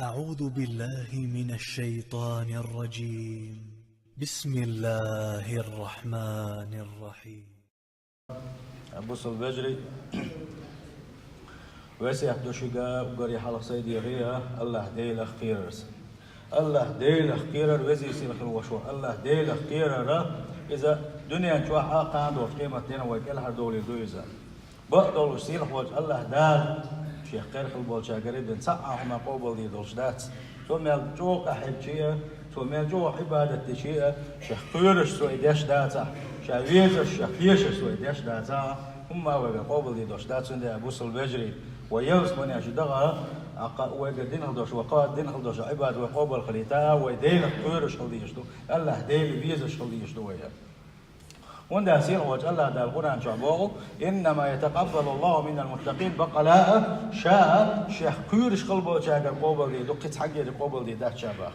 أعوذ بالله من الشيطان الرجيم. بسم الله الرحمن الرحيم. أبوس البجري ويسي أحدوشيقا وقري حلق سيدي غيا الله ديل خيرس الله ديل خيرر وزي سيلخ الوشوع الله ديل خيرر إذا دنيا تشوح قاعد وقيمة تنا وكلها دولي دويزا بقدر سيلخ وجه الله دال شيخ خير خلبول شاقريب نسعهم قوبل دي دولشدات ثم يلجوق أحب شيء ثم يلجوق عبادة شيء شيخ خيرش سوى ديش داتا شاويزش شيخ فيش سوى ديش داتا هم وقا قوبل دي دولشدات سندي أبوس البجري ويوز من يشدغا وقا دين هلدوش وقاد دين هلدوش عباد وقوبل خليتا ودين خيرش خليشتو الله دين بيزش خليشتو ويا وندى سير وجه الله دا القرآن شعبوه إنما يتقبل الله من المتقين بقلاء شاء شيخ كيرش قلبه شاقر قوبل دي دقيت حقي دي قوبل دي ده شابه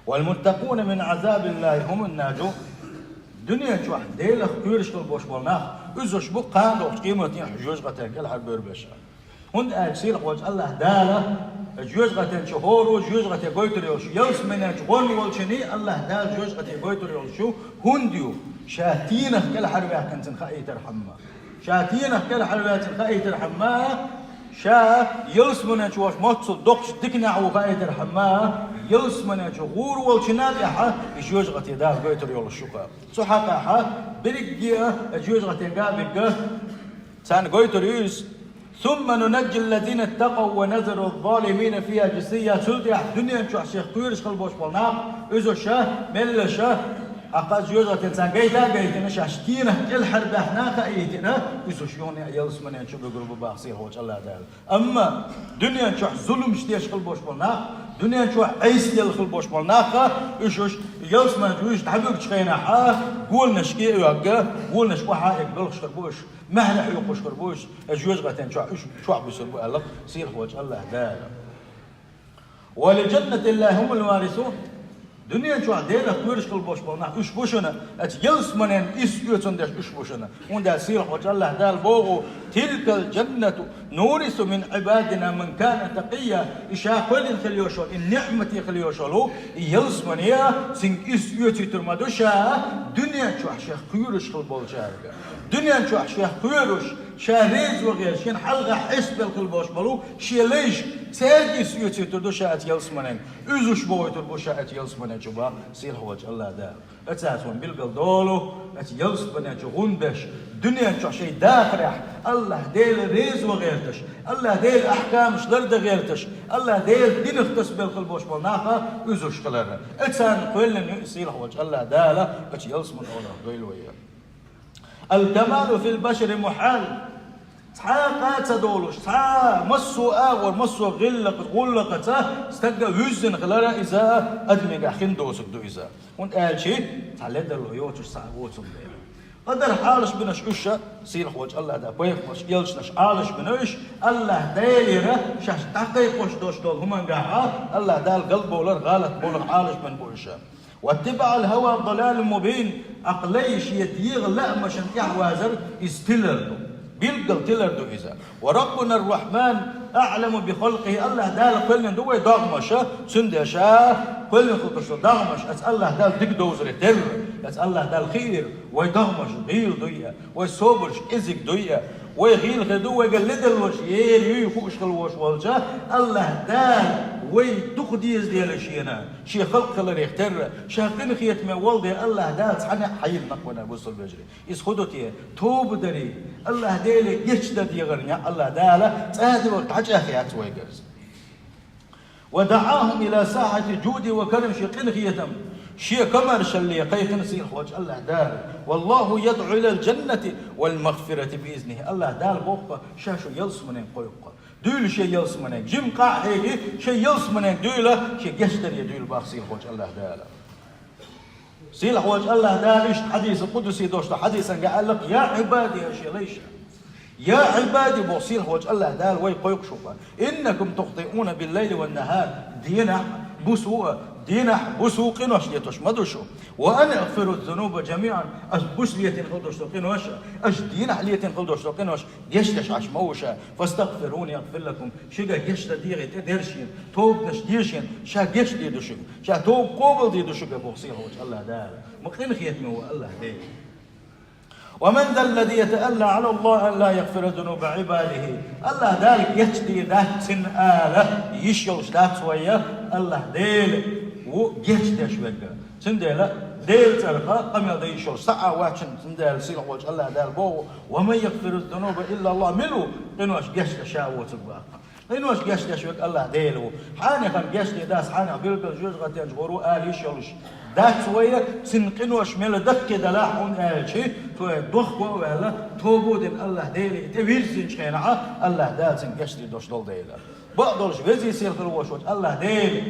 والمتقون من عذاب الله هم الناجو دنيا شوح ديلخ كيرش قلبه شبولناه إذا شبو قاندو قيمتين حجوز غتاك الحرب بربشا وندى سير وجه الله داله جوز غتين شهورو جوز غتين قويتريوش يوس منك غني والشني الله دال جوز غتين قويتريوش هنديو شاتينه كل حربة كنت خايت رحمة شاتينه كل حربة خايت رحمة شا يلسمنا شوش متصل دقش دكنا وخايت رحمة يلسمنا شغور والشنات يحا جوز غتين دال قويتريول الشقة صحقا حا برجيا جوز غتين قابق سان قويتريوس ثم ننجي الذين اتقوا ونذر الظالمين فيها جسية سلطة الدنيا شو شيخ كيرش خلبوش بالناق إذا شاه مل شاه أقاز يوزع تنسان قيتنا شاشتينا كل حرب احنا خايتنا إذا شلون يلس من ينشوف يقرب باقصير هو الله تعالى أما دنيا شو ظلم شتيش خلبوش بالناق دنيا شو عيس يل خلبوش بالناق إيش يلس من جوش تحبك تشخينا حا قول نشكي يوقع قول نشكو حا يقبل خربوش مهلا يقوش خربوش الجوز غتين شو عبسوا الله سير هو الله تعالى ولجنة الله هم الوارثون دنيا شو عدينا كورش كل بوش بالنا إيش بوشنا أتجلس منين إيش يوتندش إيش بوشنا وندا سير وجه الله دال بوغو تلك الجنة نورث من عبادنا من كان تقيا إشاء كل خليوشول النعمة خليوشولو يلس منيا سين إيش يوتي ترمادوشا دنيا شو عشان كورش كل بوش شارجا دنيا شو عشان كورش شاريز وغير شين حلقة حسب الكل بوش بالو شي ليش سيرجيس يوتي تردوشا أتجلس منين إيزوش بوي تربوشا أتجلس منين شباب سير هوج الله دار أتاسون بالقل دولو أتجلس بنا شغون بش دنيا شو شيء داخرح الله ديل ريز وغيرتش الله ديل أحكام شلرد غيرتش الله ديل دين اختص بالقلبوش بالناقة إيزوش كلنا أتسان كلنا سير هوج الله دار أتجلس من الله دويل وياه الكمال في البشر محال تحاقات تدولش تحا مسو آور مسو غلق تا استقى وزن غلرا إذا أدمي قاخين دوسك دو إذا وانت قال شيء تعلد الله يوتش سعوتهم ليه قدر حالش بنش أشة سير خوج الله دا بيخوش يلش نش حالش بنش الله دايرة شاش تحقيقوش دوش دول همان قاعا الله دال قلب ولر غالط بولر حالش بن بوشة واتبع الهوى ضلال مبين أقليش يتيغ لا مشان يحوازر استلردو بيلقل تلردو إذا وربنا الرحمن أعلم بخلقه الله دال كل دوي دغمشة سندشة كل خلقش دغمش أسأل الله دال دق دوزر تل أسأل الله دال خير ويدغمش غير دوية ويصوبرش إزك دوية ويغيل خدو ويقلد الوش يري يفوقش الوش والجا الله دال وي تخديز ديال شينا شي خلق خلر يختر شاقين خيت ما والدي الله دال صحنا حيل نقونا بوصل البجري إس خدوتي توب دري الله دال يشدد يغرنيا الله دال تهدي وقت حاجة خيات ويقرز ودعاهم إلى ساعة جود وكرم شقين خيتم شيء كمر شلي قيخ نسير خوج الله دار والله يدعو إلى الجنة والمغفرة بإذنه الله دار بوقة شاشو يلس منين قيقة دول شيء يلس منين جم قاع هيك شيء يلس منين دوله شيء يشتري يدول باخسير خوج الله دار سيل خوج الله دار إيش حديث القدسي دوشته حديثا قال لك يا عبادي يا شيء ليش يا عبادي بوصير خوج الله دار وي قيق شوفا إنكم تخطئون بالليل والنهار دينا بسوء دينح بسوقنوش ليتوش مدوشو وأنا أغفر الذنوب جميعا أش بوش ليتين خلدوش توقنوش أش دينح ليتين خلدوش توقنوش يشتش عش موشا فاستغفروني أغفر لكم شجع يشت ديغي تدرشين توب نش ديرشين شا يشت ديدوشك شا توب قوبل ديدوشك بوصيل هوش الله دار مقتن خيتمه هو الله دار ومن ذا الذي يتألى على الله أن لا يغفر ذنوب عباده الله ذلك يشتي ذات آلة يشيلش ذات سوية الله ديل ويشتي شوية سندلا ديل ترقى قم يلدي يشيلش ساعة واتشن سندلا سيلح وجه الله دال بو ومن يغفر الذنوب إلا الله ملو قنوش يشتي شاوة تبقى قنوش يشتي شوية الله ديلو حاني خم يشتي داس حاني بيلقى جوز غتين جغورو آل يشيلش ذات سوية سنقنوش ميل دك دلاحون آلشي توي دوخ ولا توبود الله ديلي تبيرسين شينعة الله دال سنقشتي دوش دول ديلا بقدرش وزي سير خلوشوت الله ديلي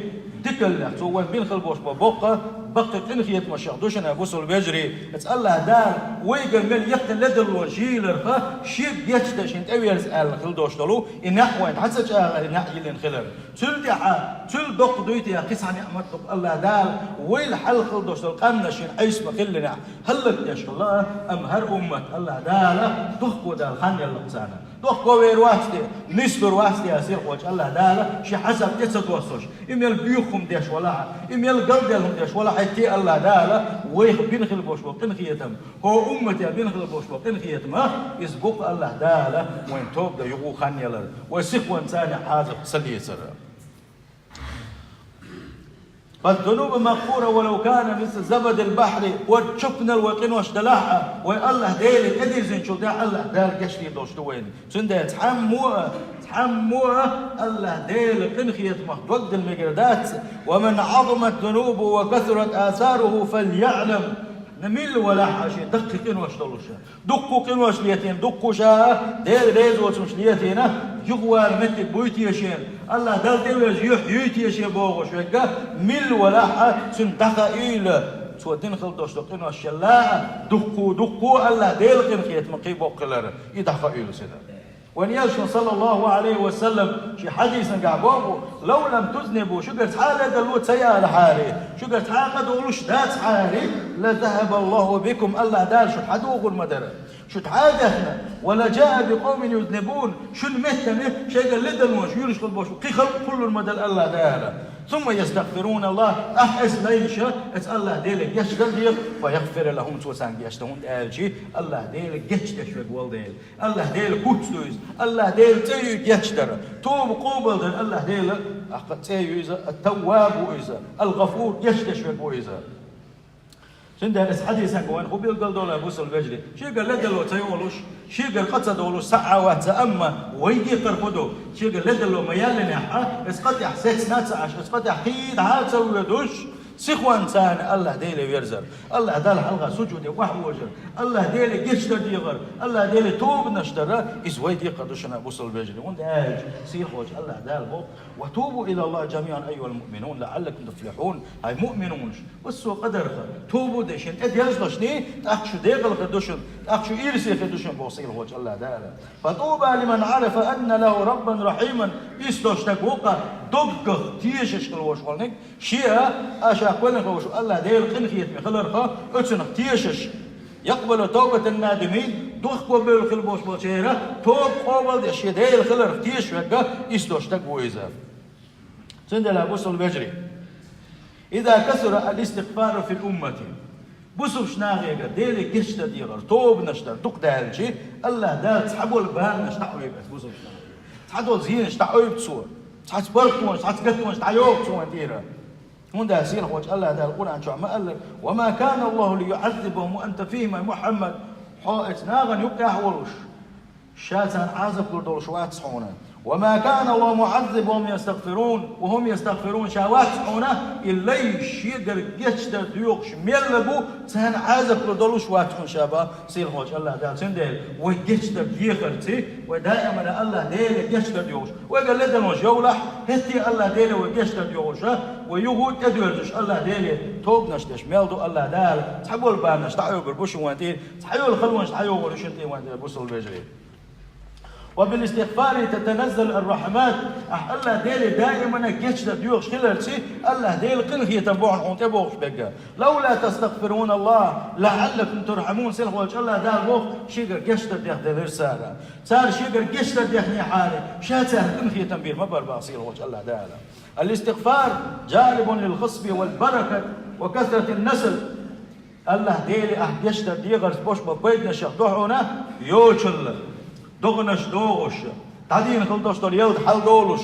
دكل تو بين خلبوش ببقة بقت انخيت مشاق دوشنا بوصل بيجري الله دار ويقل مل يقتل لدل وجيلر شيب يتشتشين تأويرز آل خلدوش دلو إنحوين حتى جاء إنحي لنخلر تل دعا تل دق دويتي قصة نعمة الله دار ويل حل خلدوش دل قمنشين عيس مخلنا هلك يا الله أم هر أمة الله دار دخو دال خاني اللقسانة دخو وير واسطي نسبر واسطي أسير وجه الله دار شي حسب تتوصلش إميل بيوخم ديش ولا إميل قلب ديالهم ديش ولا حتى الله دار ويخ بينخل بوش وقن خيتم هو أمتي بينخل بوش وقن خيتم يسبق الله دار وين توب ده يغو خاني لر ويسخ وانسان حاضر سلي سر فالذنوب مغفورة ولو كان مثل زبد البحر وشفنا الوقين واشتلاحها والله ديلي كدير زين شو ده الله دار قشري دوش دوين سنده تحموها الله ديلي قنخية مخدوق المقردات ومن عظمت ذنوبه وكثرت آثاره فليعلم نميل ولا حاشي دقيقين واشتلوشا دقوا قين واشليتين دقوا شاء ديل ريزو وشليتين جغوار متك بويتيشين الله دل تيوز يحييتيشين بوغوش وكا ميل ولا حاشي دقائيل سودين خلدوش دقين واشلاء دقوا الله ديل قنخية مقيبو قلر يدقائيل سيدا ونيالشون صلى الله عليه وسلم شي حديثا قعبوه لو لم تذنبوا شكرت حالة دلوت سيئة لحالي شكرت حالة دولوش دات حالي لذهب الله بكم الله دار شو حدوغ المدرة شو تحادثنا ولا جاء بقوم يذنبون شو المهتمة شيء قال لدلون شو يرش قلبوش قي خلق كل المدر الله دار ثم يستغفرون الله أحس ليش الله ديلك يشغل ديل فيغفر لهم توسان يشتهون آلشي الله ديلك يشتشوك والديل الله ديلك كوتسويز الله ديل تيوك يشتر توب قوبل ديل الله ديلك تيوز التواب وإذا الغفور يشتشوك وإذا سنده اس حديثا كوان خو بيلقل دولا بوصل بجري شي قال لدلو تيولوش شي قال قد دولوش ساعة واتأمى ويجي قرفدو شي قال لدلو ميالنا حا اس قد يحسيس ناتسعش اس قد يحيد عاتسا ويدوش سيخوان سان الله ديلي ويرزر الله دال حلقة سجود وحوجر الله ديلي قشتر ديغر الله ديلي توب نشتر إزوي دي قدوشنا بوصل بجري وند آج سيخوج الله دال بو وتوبوا إلى الله جميعا أيها المؤمنون لعلكم تفلحون هاي مؤمنون بسوا قدر توبوا ديشن يزلشني تأخشو ديغل قدوشن تأخشو إيرسي قدوشن بوصيل وجه الله دال فطوبى لمن عرف أن له ربا رحيما إستوشتك وقا دقق تيشش كالوشغلنك شيئا أقولنا خوش الله ديل قنخيت مخلرها أتسنق تيشش يقبل توبة النادمين دوخ قبل خلبوش بوشيرة توب قبل أشياء ديل خلر تيش وكا إستوش تقوى إذا سندلا بوصل بجري إذا كثر الاستغفار في الأمة بوصل شناغيقا ديل كشتا ديغر توب نشتر دوق دال شي الله دال تحبوا البهان نشتحوي بس بوصل شناغيقا تحدوا الزين نشتحوي بتصور تحتبركوا تحتقتوا نشتحيوك تصور ديرا هنا سير وجه الله ده القرآن شو ما قال وما كان الله ليعذبهم وأنت فيهم يا محمد حائط ناغن يبقى حولش شاتان عازب كل دول شوات صحونا وما كان الله معذب وهم يستغفرون شوات صحونا الليش يقدر يشتر ديوقش ميلبو تان عازب كل دول شوات صحون شابا سير وجه الله ده سندل ويشتر ديخرتي ودائما الله ديل يشتر ديوقش وقال لدن جولح هتي الله ديل ويشتر ديوقش ويقول تدورش الله ديل توب نشتش ميلدو الله دال تحبوا البان نشتعيو بالبوش وانتين تحيو الخلوان تحيو ورشنتين وانتين بوصل بجري وبالاستغفار تتنزل الرحمات. الله ديلي دائما كيتش ديوغ شكلرتي الله ديل قل هي تبوع حونت بوغ بقى لولا تستغفرون الله لعلكم ترحمون. سيل وجه الله دار بوغ شيغر كيشتر ديخ دير سارة صار شيغر كيشتر ديخ نحاري شاتر قل هي تنبير ما بربع. سيل وجه الله دار الاستغفار جالب للخصب والبركة وكثرة النسل. الله ديلي كيشتر ديغر بوش بقيدنا شخدوحونا يوشل دوغنش دوغش تعدين خل دوشتر يلد حل دولش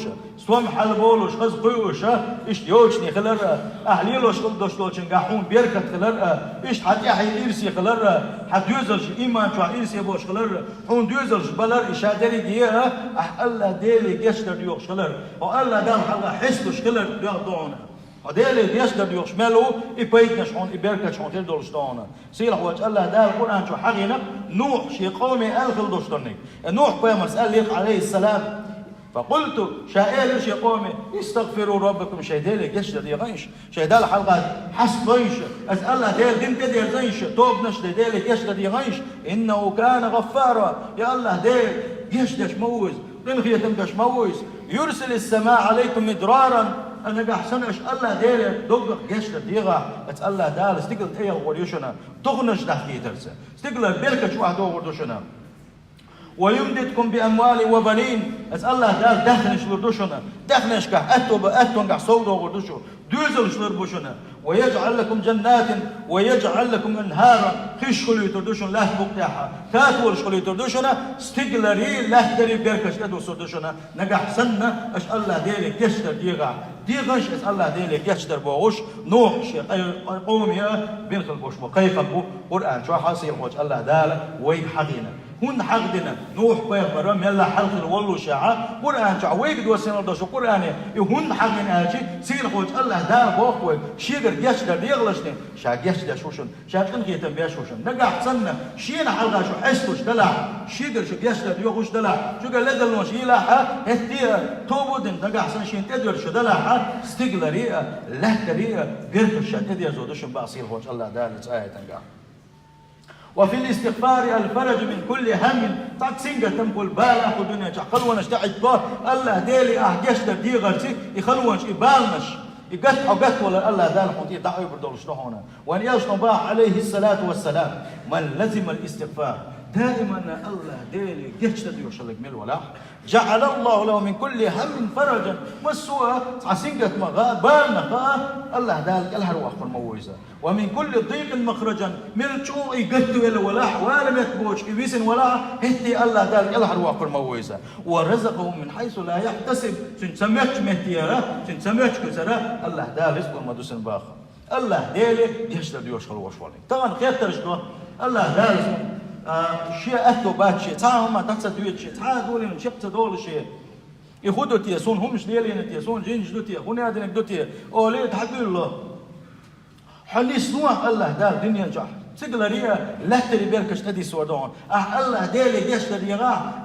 سوم حل بولش خز قيوش إيش يوشني خلر أهليلوش خل دوشتوشن قاحون بيركت خلر إيش حتى حي إرسي خلر حد يوزلش إيمان شو إرسي بوش خلر حون دوزلش بلر إيش هادري جيه الله ديلي يشتر ديوش خلر والله دام حلا حسلش خلر ياخدونه هذول يشتر يوش ملو يبيتنش هون يبركش هون تدولش دونه. سيلح وجه الله ده القرآن شو حقينا نوح شي قومي ألخل دوشتني نوح بيمس قال لي عليه السلام فقلت شائل شي قومي استغفروا ربكم شي ديل يشتر يغنش شي دال حلقات حسب غنش أسأل الله ديل دين تدير غنش توب نشل ديل يشتر يغنش إنه كان غفارا. يا الله ديل يشتش موز قنخية تمكش موز يرسل السماء عليكم مدرارا. أنا بحسن إيش الله دير دق جشة ديغا الله دال استقل تيا وريشنا تغنش تحكي ترسه استقل بيرك شو واحد وردوشنا ويمددكم بأموال وبنين الله دال دخنش لردوشنا دخنش كه أتو كه صودا وردوشو دوزل شلربوشنا ويجعل لكم جنات ويجعل لكم انهارا خش خلي تردوشن له بقتاحا تاتور خلي تردوشنا استقلري له دري بيركش ادو سردوشنا نجح سنه اش الله ديلي كشتر ديغش اس الله ديلي كشتر بوش نوح شي قوم يا بين خلبوش وكيف قران شو حاصل وجه الله دال وي حقينا هون حقدنا نوح بيغبر يلا حلق والله شاعه قران شو ويد وسن دو قران هون حقنا اجي سير وجه الله دال بوك شيغر يشتر ديغلشني شاك يشتر شوشن شاكن كي تنبيا شوشن نجح سنه شينا حلقه شو حسوش دلع شيغر شو يشتر ديغوش دلع شو قال لدل مش يلا هتي توبودن نجح سن شين تدور شو دلع استقلري له طريقه غير شات ادي زودش باصير وجه الله دال ايه تنجح. وفي الاستغفار الفرج من كل هم تاكسينجا تنقل بالا خدنا خلونا اشتعد طه الله ديلي احجشت ديغرتي يخلونش يبالنش يقطع ولا الله دال حوتي دعوا يبردولش هنا وان يشطبا عليه الصلاه والسلام من لزم الاستغفار دائما الله ديلي جشت يوصلك من ولا جعل الله له من كل هم فرجا مسوا عسينجة مغا بالنا الله دال الهر واخر مويزه ومن كل ضيق مخرجا ملشو يقتو الى ولا ولا متبوش يبيسن ولا هتي الله دال الهر واخر مويزه ورزقهم من حيث لا يحتسب سنسمعت مهتيرا سنسمعت كسرا الله دال رزق المدوسن باخ الله ديلي جشت يوصل وشوالي طبعا خير ترجو الله دال شيء أثو بات شيء تعال هم تحسدويت شيء تعال دولين شقت دول شيء يخدوا تيسون هم مش ديالين تيسون جين جدو تيه هنا هذين جدو تيه أولي تحبي الله حليس نوع الله دار دنيا جح سيجلريا لا تري بيركش تدي سودون الله ديل جيش تدي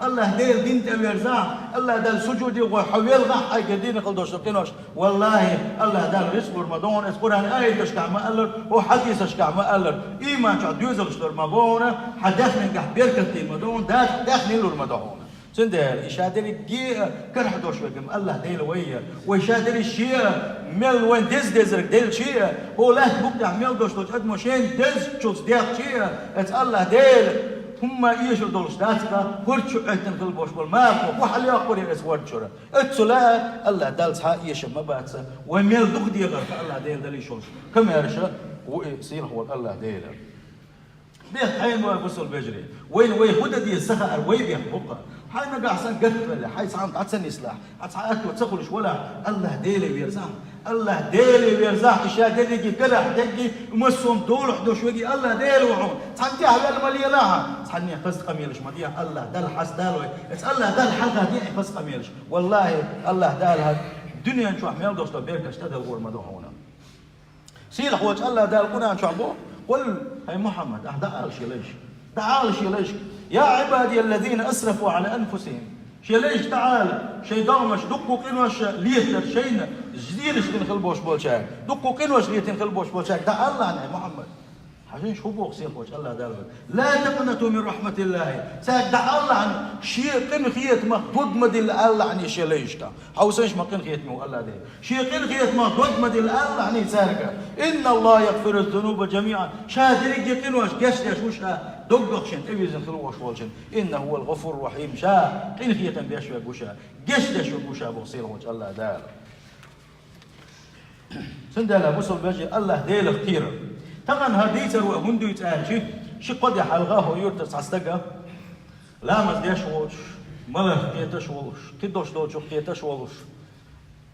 الله ديل دين تبيرزا الله دال سجودي وحويل غا حاجة دين قلدوش تقينوش والله الله دال رزق رمضان اسقران آية تشكع ما قلر وحديث تشكع ما قلر إيمان شو دوزل شو رمضان حدثنا جح بيركش رمضان داخل رمضان سندال إشادري جي كرح دوش بقم الله ديل ويا وإشادري الشيء مل وين دزرك ديل شيء هو لا بقطع مل دوش دوش قد مشين دز شوز ديال شيء ات الله ديل هم إيش دولش داتك هرتشو عتن في البوش بالماء وحل يقول يس ورتشورا اتسلا الله دال صح إيش ما باتس ومل دوخ ديال الله ديل دلي شوش كم يرشا ويصير هو الله ديل بيت حين وصل بجري وين هدى دي السخر وين بيحبقها حي ما قاعد قتل حي صعد عتسن يصلح عتسعات وتسخلش ولا الله ديلي بيرزح الله ديلي بيرزح اشياء ديلي كلا دقي مسهم دول حدوش وجي الله ديلي وعون تحنتي على الماليه لها تحني فز قميلش مديح الله دل حس دالوي الله دل حلقه دي فز قميلش والله الله دالها الدنيا نشوف ميل دوست بيرك اشتغل غور مدوحونا سيل خوت الله دال قران شعبو قل هاي محمد تعال شي ليش تعال شي ليش يا عبادي الذين اسرفوا على انفسهم شي ليش تعال شي ضغمش دقوا قنوش ليتر شينا جديد شنو خلبوش بولشاك دقوا قنوش ليتر خلبوش بولشاك تعال لنا يا محمد عشان شو بوقسين خوش الله دار لا تقنطوا من رحمة الله ساعد الله عن شيء قن خيط ما ضد مدل الله عن شيء ليشتا حوسنش ما قن خيط مو الله ده شيء قن خيط ما ضد مدل الله عن سارقة إن الله يغفر الذنوب جميعا شادرك يقين واش قشت وش دققشن تبيزن خلوش والشن إنه هو الغفور الرحيم شا قن خيط بيشوا بوشا قشت شو بوشا بوصير وش الله دار سندلا بوصل بيجي الله ديل كثير طبعا هديتر وهندو يتقال شي قد يحلغاه يورتس عستقى لا مزديش وش ملح كيتش وش كدوش دوش كيتش وش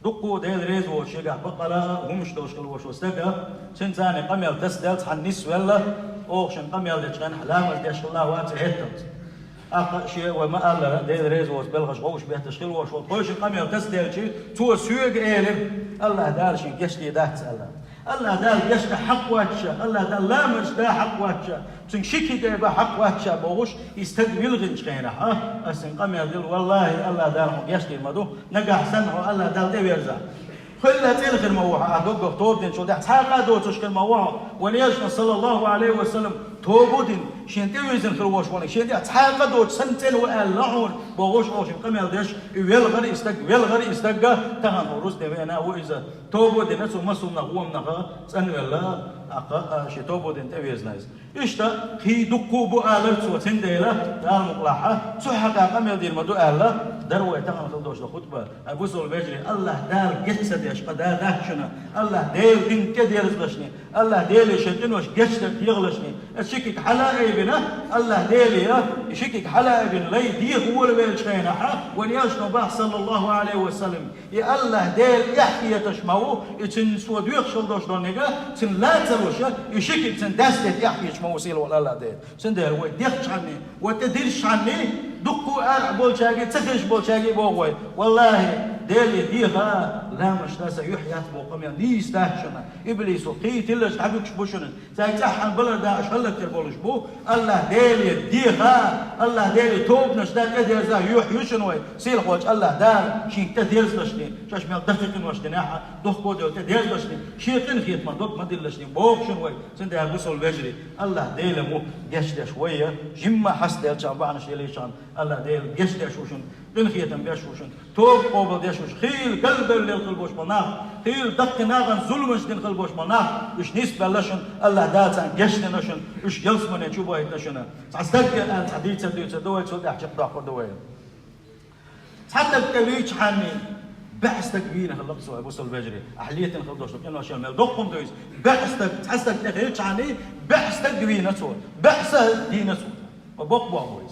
دقو ديل ريز وش يقع بقرة ومش دوش خلوش وستقى سنتاني قميل تسدلت عن نس ولا اوشن قميل ديشغان لا مزديش الله واتي هيتمت اقا شيء وما قال ديل ريز وش بلغش غوش بيتشغل وش وش قميل تسدل شي تو سوق ايلم الله دار شي قشتي دات الله الله دال يشتا حق واتشا الله دال لا مشتا حق واتشا تنشكي ديبا حق واتشا بوغش يستقبل غنش خينا ها اسن قام يقول والله الله دال يشتي المدو نقع سنه الله دال دي بيرزا خلا تلخ الموحة أدوق توبدين شو ده تحقق دو تشكل الموحة وليشنا صلى الله عليه وسلم توبدين شين تيوزن خلوش وانا شين ده تحقق دو سنتين وقالعون بوغش أوشين قام يلدش ويلغري استق تهان روس دينا وإذا توبدين نسو مسومنا هو منها سن ولا أقا شي توبدين تيوزنايز إشتا خي دقو بو آلت سوتين ديلا دال مقلاحة تحقق قام يلدين مدو آلا دروي تهان خلدوش الخطبة أبو سول بيجري الله دار جسد يشقى داشنا الله ديل دين كدير زلشني الله ديل يشتن وش جسد يغلشني الشكك حلا ابنه الله ديل يا يشكك حلا ابن لي دي هو اللي شينا وليشنا باه صلى الله عليه وسلم يا الله ديل يحكي يتشمو يتن سود يخشل دوش دونيغا تن لا تروش يشكك تن داست يحكي يشمو وسيل ولا الله ديل سن ديل وديخش عني وتديرش عني دقو بول شاقي تسكش بول شاقي بوغوي والله ديلي ديها لا مش ناس يحيى بوقم يعني ليس داشنا ابليس وقيت الا حبيك شبوشن سايتحن بلد اشهلك تربولش بو الله ديلي ديها الله ديلي توب نشدا كدير زا يحيى شنو سيل خوج الله دار شي تديرز لشني شاش ما دقيق واش دناحه دوخ كودو تديرز لشني شي قن خيط ما دوك ما دلشني بوك شنو سند غسل بجري الله ديلي مو قشده شويه جمع حسد شعبان شي ليشان الله ديل قشده شوشن قن خيطن بيشوشن توب قوبل ديشوش خيل قلب اللي القلبوش مناخ خيل دق ناغن ظلمش دين القلبوش مناخ وش نسبة لشن الله داتان قشده نشن وش جلس من يشوبه يتشن صدق ان حديث دوي تسود احكي قداخ دوي حتى الكبيش حني بحث تكبينه خلقت ابو سول بجري احليه خلدوش كانوا اشياء مال دقهم دويس بحث تحسك تخيلش عني بحث تكبينه سو بحث دينه سو وبقبوا بويس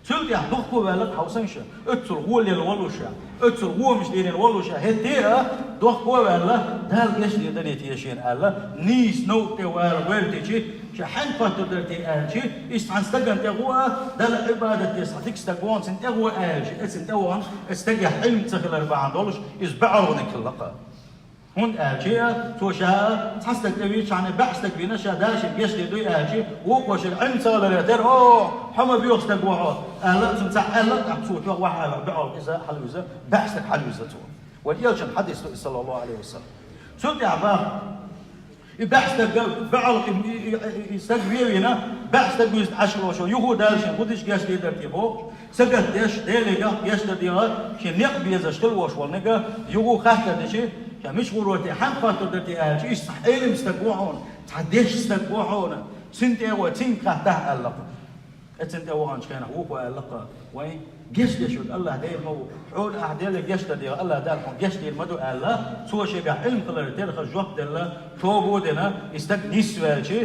شلت يا دقوا بالك حوسنشا اتسل هو اللي الولوشا اتسل هو مش دين الولوشا هديها دقوا بالك دال ايش اللي دنيتي يشين الله نيس نوتي ويرتيجي شحن فتر درتي اجي استعن استغن تغوا دل عباده صديق استغوان سنتغوا اجي سنتغوان استجح علم تخل 4 دولار يسبعوا نكلقه هون اجي توشا تحسك تبيش عن بحثك بنشا داش بيشتي دوي اجي وقوش العلم صار لتر حما بيوخ تغوا لا تنصح لا تحسوت واحد بقول اذا حلوزه بحثك حلوزه وليش الحديث صلى الله عليه وسلم شو يا عبا بحثك بعلق يستقبلنا بحثك بيست 10 وشو يهوداش خدش جاش ليدر تيبوك سقط داش ديليغا يشتر ديها شي نقبي زشتل واش ولنقا يغو خاطر دشي مش غروتي حن خاطر دتي اجي صحيح مستقوعون تعديش استقوعون سنتي وتين قطع الله انت وهانش كان هو الله وين جيش دشو الله داير مو حول اعدال جيش دي الله دار جيش دي المدو الله سو شي بعلم قدر تلخ جوقت الله توبودنا استقنيس والشي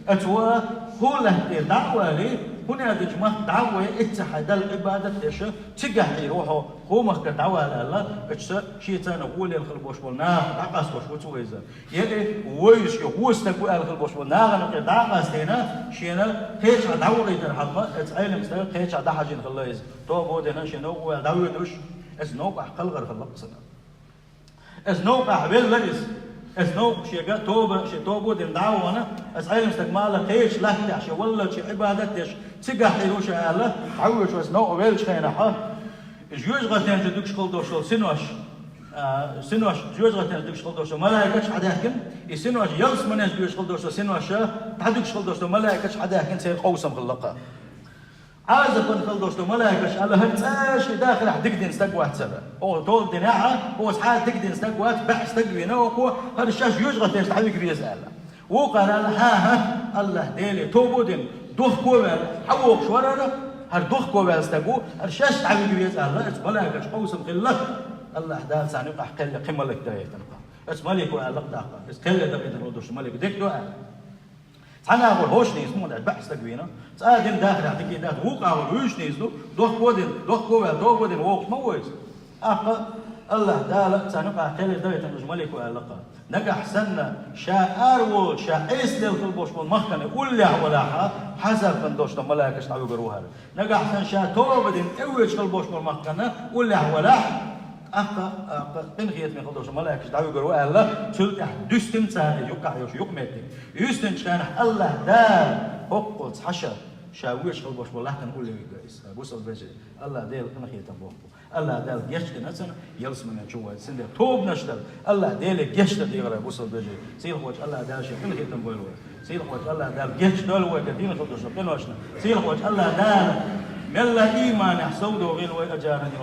اتوا هو له دعوه لي هنا دجمه دعوه اتحاد العباده تش تجاه يروحوا هو مخ دعوه الله اتش شي ثاني هو اللي الخلبوش بولنا عقص وش وتويزا يلي ويش هو استقوا الخلبوش بولنا غنق دعقس هنا شينا هيك دعوه يترحم اتعلم استقوا هيك دحجين خلاص توبودنا شنو دعوه دوش اسنو بحقل غير خلقسنا اسنو بحبل ليس اسنو شيغا توبه شي توبو دين دعوانا اسعيل مستقمال خيش لحتي شي ولا شي عبادتش تيغا حيروش الله عوش اسنو ويلش خينا ح جوج غتان جدوك شكل دوشل سنوش سنوش جوز غتنا دك شغل دوشة ملاك حداكن سنوش يلس مناش جوز شغل دوشة سنوش تحدك شغل دوشة ملاك حداكن سير قوسم خلقة عازب خل دوشة ملاك على هتساش داخل حدقدين استقوات سبع أو طول دناعة هو سحال تقدين استقوات بحث تقوينا وكو هذا الشاش جوز غتنا تحدك بيزعل وقال ها الله ديلي توبودين دوخ كوبل حوق شورنا هر دوخ كوبل استقو الشاش تحدك بيزعل لا ملاك قوسم خلقة الله دال ساني قح كل قيمة لك داية تنقى اسم ملك وعلق داقة اس كل دقيقة تنقدوش ملك ديك دعاء أنا أقول هوش نيسمو ده بحث تقوينا سأدين داخل عتكي ده وقع ويش نيسلو دوخ كودين دوخ كودين وقت مويس أقا الله دال ساني قح كل داية تنقدوش ملك وعلقة نجح سنة شاعر وشاعيس للخلبوش والمخنة كل ولاحة حسب فندوش ملاك اشتعبوا بروها نجح سنة شاتو بدين اويش خلبوش والمخنة كل ولاحة أقا تنخيت من خلدوش ملاك اشتعبوا بروها الله تلتح دستم سهل يقع يوش يقمتي يستن كان الله دال هقوت حشا شاويش خلبوش والله كان كل يجلس بوصل بجي الله دال تنخيت بوحو الله دال جشت نسنا يلس من جوا سند توب نشتل الله دال جشت ديغرا بوصل بجي سيل خوش الله دال شي كل خيتم بولو سيل خوش الله دال جشت دول وكدين خلدوش بنوشنا سيل خوش الله دال ملا ايمان حسودو غير واجارني